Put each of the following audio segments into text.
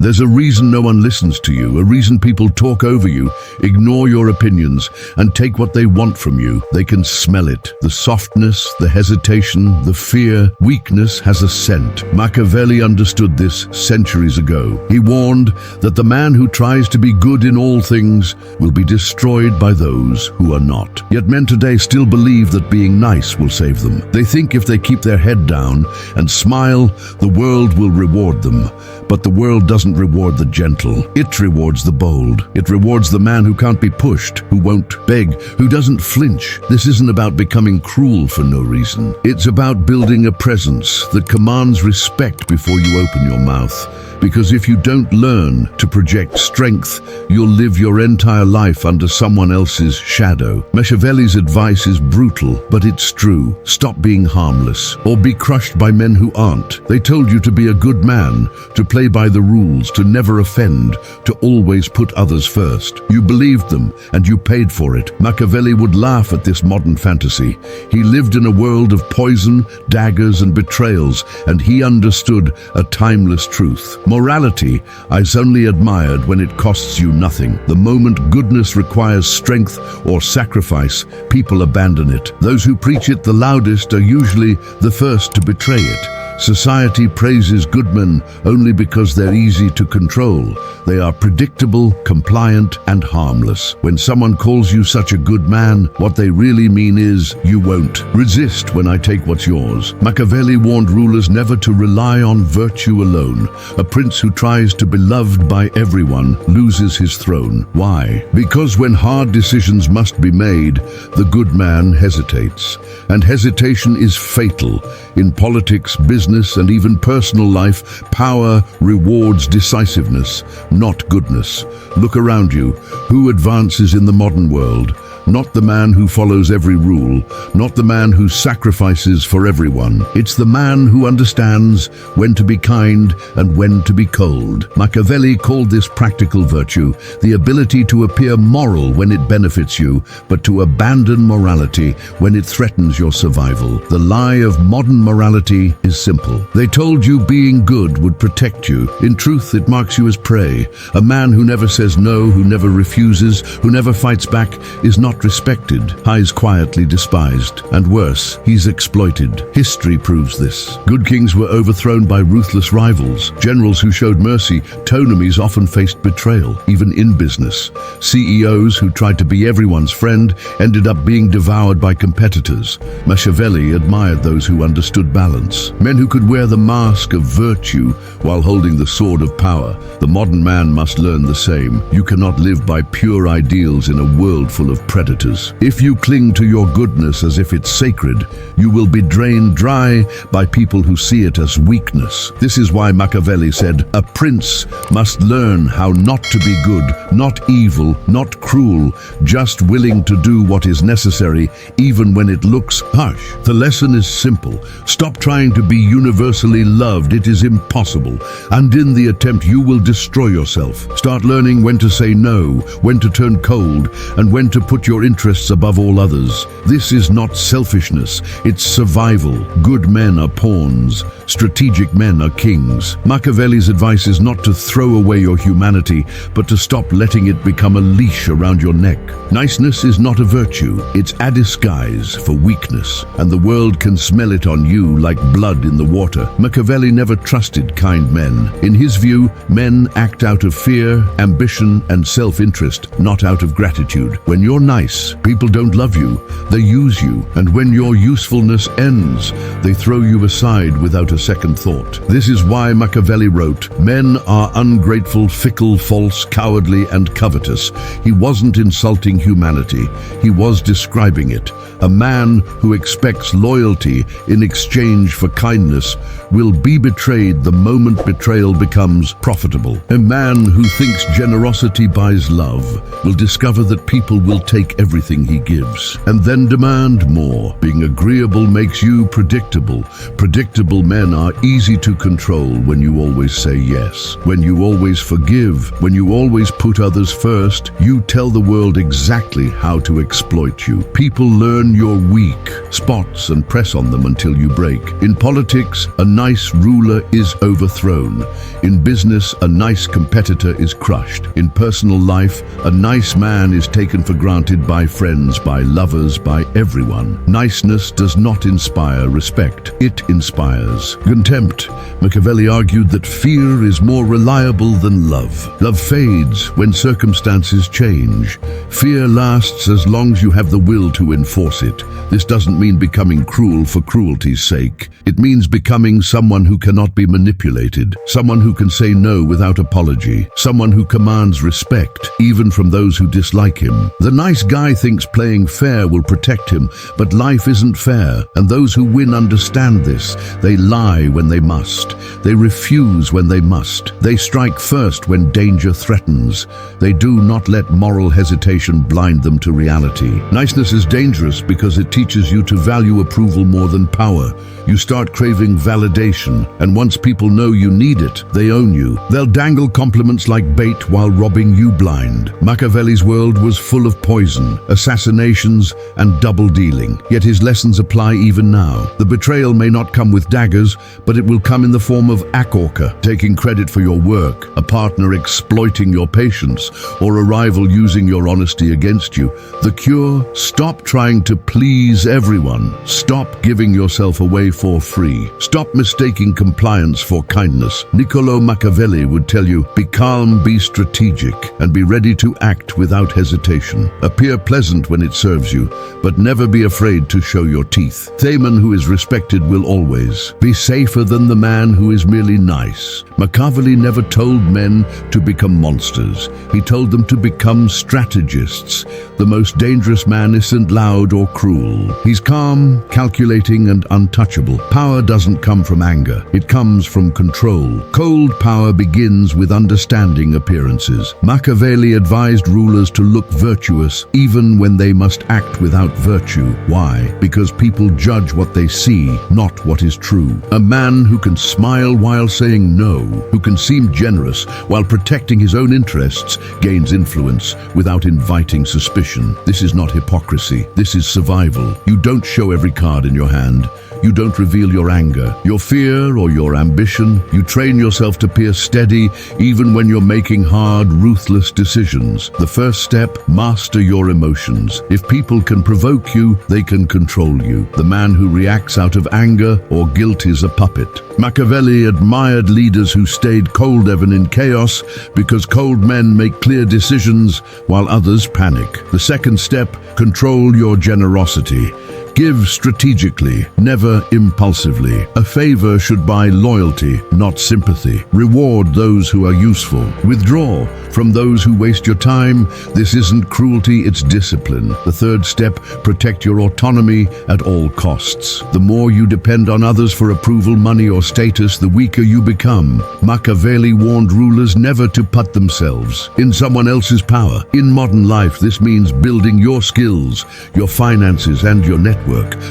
There's a reason no one listens to you, a reason people talk over you, ignore your opinions, and take what they want from you. They can smell it. The softness, the hesitation, the fear. Weakness has a scent. Machiavelli understood this centuries ago. He warned that the man who tries to be good in all things will be destroyed by those who are not. Yet men today still believe that being nice will save them. They think if they keep their head down and smile, the world will reward them. But the world doesn't reward the gentle. It rewards the bold. It rewards the man who can't be pushed, who won't beg, who doesn't flinch. This isn't about becoming cruel for no reason. It's about building a presence that commands respect before you open your mouth. Because if you don't learn to project strength, you'll live your entire life under someone else's shadow. Machiavelli's advice is brutal, but it's true. Stop being harmless, or be crushed by men who aren't. They told you to be a good man, to play by the rules, to never offend, to always put others first. You believed them, and you paid for it. Machiavelli would laugh at this modern fantasy. He lived in a world of poison, daggers, and betrayals, and he understood a timeless truth. Morality is only admired when it costs you nothing. The moment goodness requires strength or sacrifice, people abandon it. Those who preach it the loudest are usually the first to betray it. Society praises good men only because they're easy to control. They are predictable, compliant, and harmless. When someone calls you such a good man, what they really mean is, you won't resist when I take what's yours. Machiavelli warned rulers never to rely on virtue alone. A prince who tries to be loved by everyone loses his throne. Why? Because when hard decisions must be made, the good man hesitates. And hesitation is fatal. In politics, business, and even personal life, power rewards decisiveness, not goodness. Look around you. Who advances in the modern world? Not the man who follows every rule, not the man who sacrifices for everyone. It's the man who understands when to be kind and when to be cold. Machiavelli called this practical virtue, the ability to appear moral when it benefits you, but to abandon morality when it threatens your survival. The lie of modern morality is simple. They told you being good would protect you. In truth, it marks you as prey. A man who never says no, who never refuses, who never fights back, is not respected, highs quietly despised, and worse, he's exploited. History proves this. Good kings were overthrown by ruthless rivals. Generals who showed mercy, enemies often faced betrayal, even in business. CEOs who tried to be everyone's friend ended up being devoured by competitors. Machiavelli admired those who understood balance, men who could wear the mask of virtue while holding the sword of power. The modern man must learn the same. You cannot live by pure ideals in a world full of predators. If you cling to your goodness as if it's sacred, you will be drained dry by people who see it as weakness. This is why Machiavelli said, a prince must learn how not to be good, not evil, not cruel, just willing to do what is necessary, even when it looks harsh. The lesson is simple. Stop trying to be universally loved. It is impossible. And in the attempt, you will destroy yourself. Start learning when to say no, when to turn cold, and when to put your interests above all others. This is not selfishness, it's survival. Good men are pawns, strategic men are kings. Machiavelli's advice is not to throw away your humanity, but to stop letting it become a leash around your neck. Niceness is not a virtue, it's a disguise for weakness, and the world can smell it on you like blood in the water. Machiavelli never trusted kind men. In his view, men act out of fear, ambition, and self-interest, not out of gratitude. When you're nice, people don't love you, they use you, and when your usefulness ends, they throw you aside without a second thought. This is why Machiavelli wrote, men are ungrateful, fickle, false, cowardly, and covetous. He wasn't insulting humanity, he was describing it. A man who expects loyalty in exchange for kindness will be betrayed the moment betrayal becomes profitable. A man who thinks generosity buys love will discover that people will take take everything he gives, and then demand more. Being agreeable makes you predictable. Predictable men are easy to control when you always say yes, when you always forgive, when you always put others first. You tell the world exactly how to exploit you. People learn your weak spots and press on them until you break. In politics, a nice ruler is overthrown. In business, a nice competitor is crushed. In personal life, a nice man is taken for granted by friends, by lovers, by everyone. Niceness does not inspire respect. It inspires contempt. Machiavelli argued that fear is more reliable than love. Love fades when circumstances change. Fear lasts as long as you have the will to enforce it. This doesn't mean becoming cruel for cruelty's sake. It means becoming someone who cannot be manipulated, someone who can say no without apology, someone who commands respect, even from those who dislike him. The nice guy thinks playing fair will protect him, but life isn't fair, and those who win understand this. They lie when they must. They refuse when they must. They strike first when danger threatens. They do not let moral hesitation blind them to reality. Niceness is dangerous because it teaches you to value approval more than power. You start craving validation, and once people know you need it, they own you. They'll dangle compliments like bait while robbing you blind. Machiavelli's world was full of poison, assassinations, and double-dealing. Yet his lessons apply even now. The betrayal may not come with daggers, but it will come in the form of acorka, taking credit for your work, a partner exploiting your patience, or a rival using your honesty against you. The cure? Stop trying to please everyone. Stop giving yourself away for free. Stop mistaking compliance for kindness. Niccolo Machiavelli would tell you, be calm, be strategic, and be ready to act without hesitation. Appear pleasant when it serves you, but never be afraid to show your teeth. The man who is respected will always be safer than the man who is merely nice. Machiavelli never told men to become monsters. He told them to become strategists. The most dangerous man isn't loud or cruel. He's calm, calculating, and untouchable. Power doesn't come from anger. It comes from control. Cold power begins with understanding appearances. Machiavelli advised rulers to look virtuous even when they must act without virtue. Why? Because people judge what they see, not what is true. A man who can smile while saying no, who can seem generous while protecting his own interests, gains influence without inviting suspicion. This is not hypocrisy. This is survival. You don't show every card in your hand. You don't reveal your anger, your fear, or your ambition. You train yourself to appear steady even when you're making hard, ruthless decisions. The first step, master your emotions. If people can provoke you, they can control you. The man who reacts out of anger or guilt is a puppet. Machiavelli admired leaders who stayed cold even in chaos, because cold men make clear decisions while others panic. The second step, control your generosity. Give strategically, never impulsively. A favor should buy loyalty, not sympathy. Reward those who are useful. Withdraw from those who waste your time. This isn't cruelty, it's discipline. The third step, protect your autonomy at all costs. The more you depend on others for approval, money, or status, the weaker you become. Machiavelli warned rulers never to put themselves in someone else's power. In modern life, this means building your skills, your finances, and your network,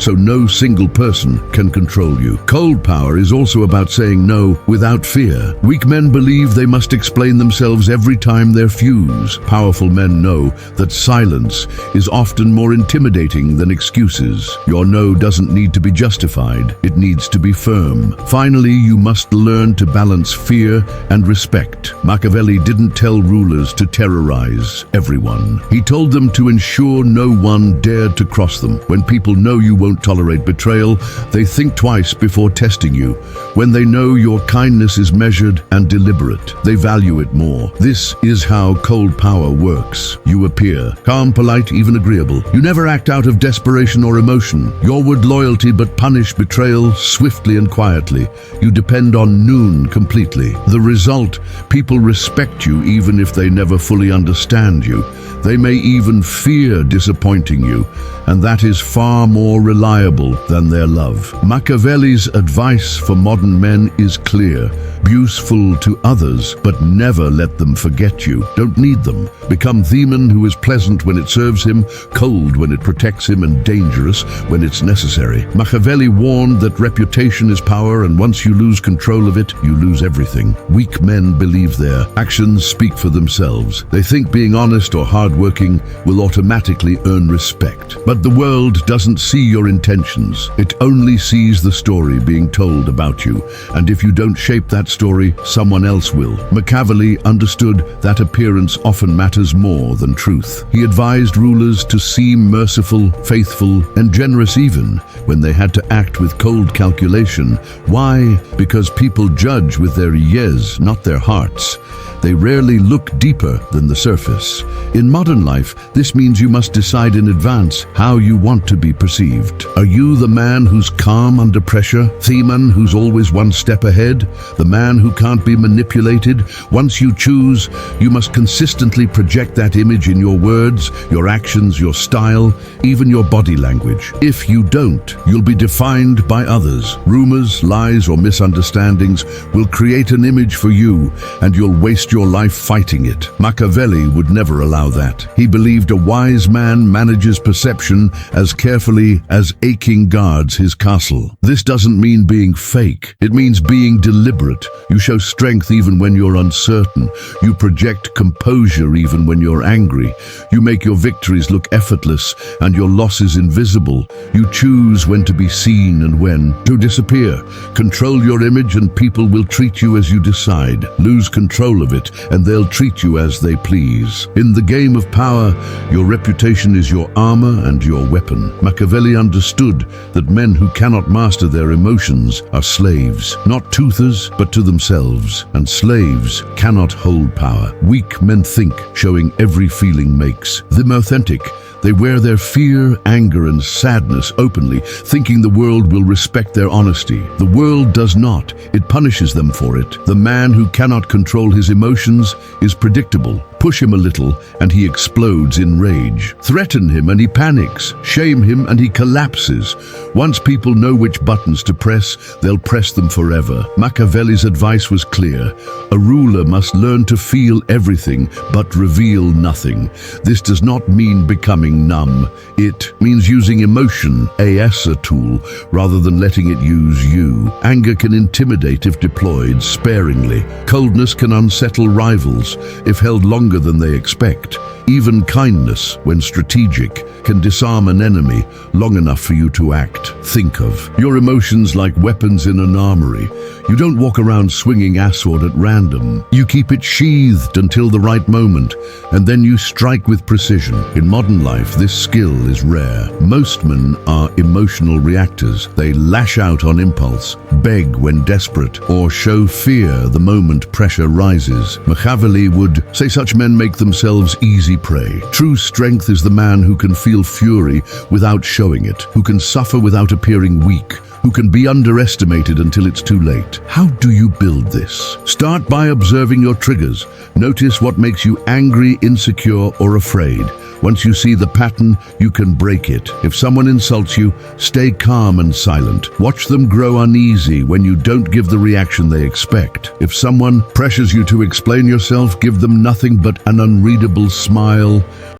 so no single person can control you. Cold power is also about saying no without fear. Weak men believe they must explain themselves every time they're fused. Powerful men know that silence is often more intimidating than excuses. Your no doesn't need to be justified. It needs to be firm. Finally, you must learn to balance fear and respect. Machiavelli didn't tell rulers to terrorize everyone. He told them to ensure no one dared to cross them. When people know you won't tolerate betrayal, they think twice before testing you. When they know your kindness is measured and deliberate, they value it more. This is how cold power works. You appear calm, polite, even agreeable. You never act out of desperation or emotion. You would loyalty but punish betrayal swiftly and quietly. You depend on noon completely. The result, people respect you even if they never fully understand you. They may even fear disappointing you, and that is far more reliable than their love. Machiavelli's advice for modern men is clear. Useful to others, but never let them forget you. Don't need them. Become Theman, who is pleasant when it serves him, cold when it protects him, and dangerous when it's necessary. Machiavelli warned that reputation is power, and once you lose control of it, you lose everything. Weak men believe their actions speak for themselves. They think being honest or hardworking will automatically earn respect. But the world doesn't see your intentions. It only sees the story being told about you. And if you don't shape that story, someone else will. Machiavelli understood that appearance often matters more than truth. He advised rulers to seem merciful, faithful, and generous even when they had to act with cold calculation. Why? Because people judge with their ears, not their hearts. They rarely look deeper than the surface. In modern life, this means you must decide in advance how you want to be perceived. Are you the man who's calm under pressure? Theman, who's always one step ahead? The man who can't be manipulated? Once you choose, you must consistently project that image in your words, your actions, your style, even your body language. If you don't, you'll be defined by others. Rumors, lies, or misunderstandings will create an image for you, and you'll waste your life fighting it. Machiavelli would never allow that. He believed a wise man manages perception as carefully as a king guards his castle. This doesn't mean being fake. It means being deliberate. You show strength even when you're uncertain. You project composure even when you're angry. You make your victories look effortless and your losses invisible. You choose when to be seen and when to disappear. Control your image and people will treat you as you decide. Lose control of it and they'll treat you as they please. In the game of power, your reputation is your armor and your weapon. Machiavelli understood that men who cannot master their emotions are slaves, not to others, but to themselves. And slaves cannot hold power. Weak men think, showing every feeling makes them authentic. They wear their fear, anger, and sadness openly, thinking the world will respect their honesty. The world does not. It punishes them for it. The man who cannot control his emotions is predictable. Push him a little and he explodes in rage. Threaten him and he panics. Shame him and he collapses. Once people know which buttons to press, they'll press them forever. Machiavelli's advice was clear. A ruler must learn to feel everything but reveal nothing. This does not mean becoming numb. It means using emotion as a tool rather than letting it use you. Anger can intimidate if deployed sparingly. Coldness can unsettle rivals if held longer than they expect. Even kindness, when strategic, can disarm an enemy long enough for you to act. Think of your emotions like weapons in an armory. You don't walk around swinging a sword at random. You keep it sheathed until the right moment, and then you strike with precision. In modern life, this skill is rare. Most men are emotional reactors. They lash out on impulse, beg when desperate, or show fear the moment pressure rises. Machiavelli would say such men make themselves easy prey. True strength is the man who can feel fury without showing it, who can suffer without appearing weak, who can be underestimated until it's too late. How do you build this? Start by observing your triggers. Notice what makes you angry, insecure, or afraid. Once you see the pattern, you can break it. If someone insults you, stay calm and silent. Watch them grow uneasy when you don't give the reaction they expect. If someone pressures you to explain yourself, give them nothing but an unreadable smile.